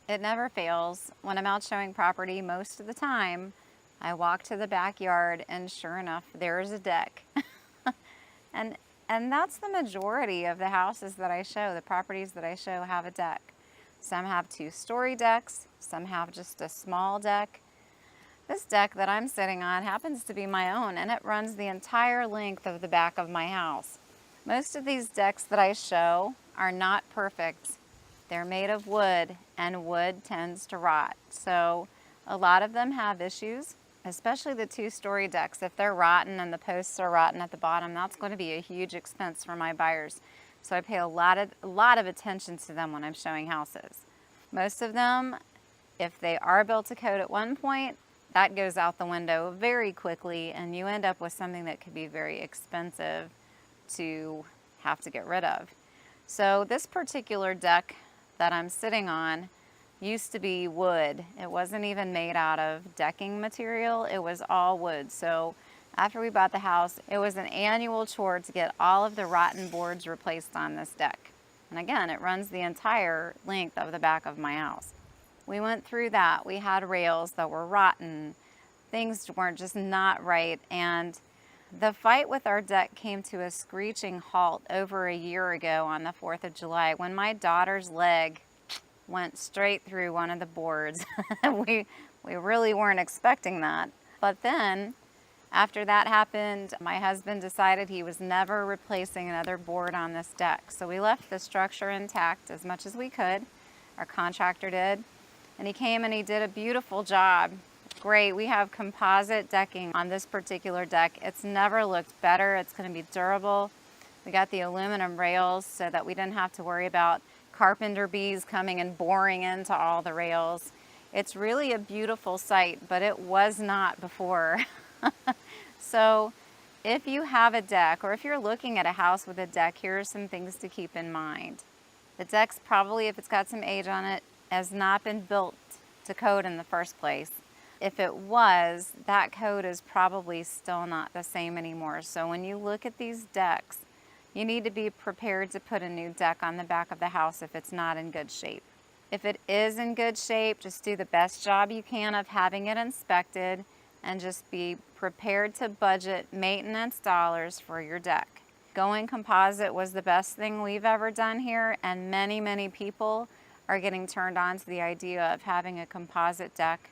It never fails. When I'm out showing property, most of the time, I walk to the backyard and sure enough, there's a deck. And and that's the majority of the houses that I show, the properties that I show have a deck. Some have two-story decks, some have just a small deck. This deck that I'm sitting on happens to be my own, and it runs the entire length of the back of my house. Most of these decks that I show are not perfect. They're made of wood, and wood tends to rot. So a lot of them have issues, especially the two-story decks. If they're rotten and the posts are rotten at the bottom, that's going to be a huge expense for my buyers. So I pay a lot of attention to them when I'm showing houses. Most of them, if they are built to code at one point, that goes out the window very quickly, and you end up with something that could be very expensive to have to get rid of. So this particular deck that I'm sitting on used to be wood. It wasn't even made out of decking material, it was all wood. So after we bought the house, it was an annual chore to get all of the rotten boards replaced on this deck. And again, it runs the entire length of the back of my house. We went through that. We had rails that were rotten. Things weren't just not right. And the fight with our deck came to a screeching halt over a year ago on the 4th of July when my daughter's leg went straight through one of the boards. we really weren't expecting that. But then, after that happened, my husband decided he was never replacing another board on this deck. So we left the structure intact as much as we could. Our contractor did. And he came and he did a beautiful job. Great, we have composite decking on this particular deck. It's never looked better. It's going to be durable. We got the aluminum rails so that we didn't have to worry about carpenter bees coming and boring into all the rails. It's really a beautiful site, but it was not before. So if you have a deck, or if you're looking at a house with a deck, here are some things to keep in mind. The deck's probably, if it's got some age on it, has not been built to code in the first place. If it was, that code is probably still not the same anymore. So when you look at these decks, you need to be prepared to put a new deck on the back of the house if it's not in good shape. If it is in good shape, just do the best job you can of having it inspected and just be prepared to budget maintenance dollars for your deck. Going composite was the best thing we've ever done here, and many, many people are getting turned on to the idea of having a composite deck.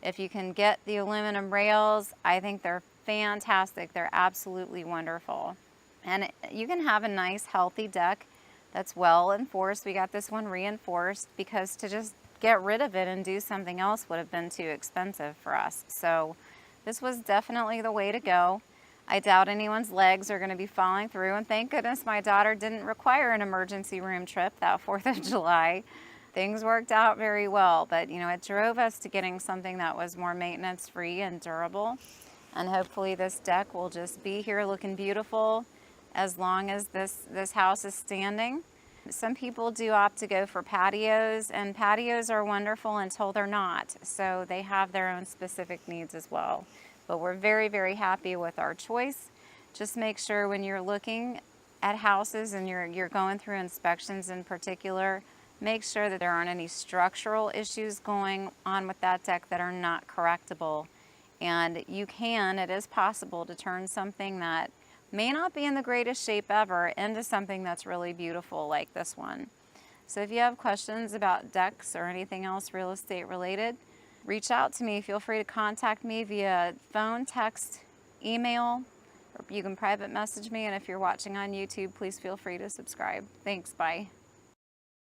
If you can get the aluminum rails, I think they're fantastic. They're absolutely wonderful. And you can have a nice, healthy deck that's well enforced. We got this one reinforced because to just get rid of it and do something else would have been too expensive for us. So this was definitely the way to go. I doubt anyone's legs are going to be falling through, and thank goodness my daughter didn't require an emergency room trip that 4th of July. Things worked out very well, but you know, it drove us to getting something that was more maintenance free and durable. And hopefully this deck will just be here looking beautiful as long as this house is standing. Some people do opt to go for patios, and patios are wonderful until they're not. So they have their own specific needs as well. But we're very, very happy with our choice. Just make sure when you're looking at houses and you're going through inspections in particular, make sure that there aren't any structural issues going on with that deck that are not correctable. And it is possible to turn something that may not be in the greatest shape ever into something that's really beautiful like this one. So if you have questions about decks or anything else real estate related, reach out to me. Feel free to contact me via phone, text, email, or you can private message me. And if you're watching on YouTube, please feel free to subscribe. Thanks, bye.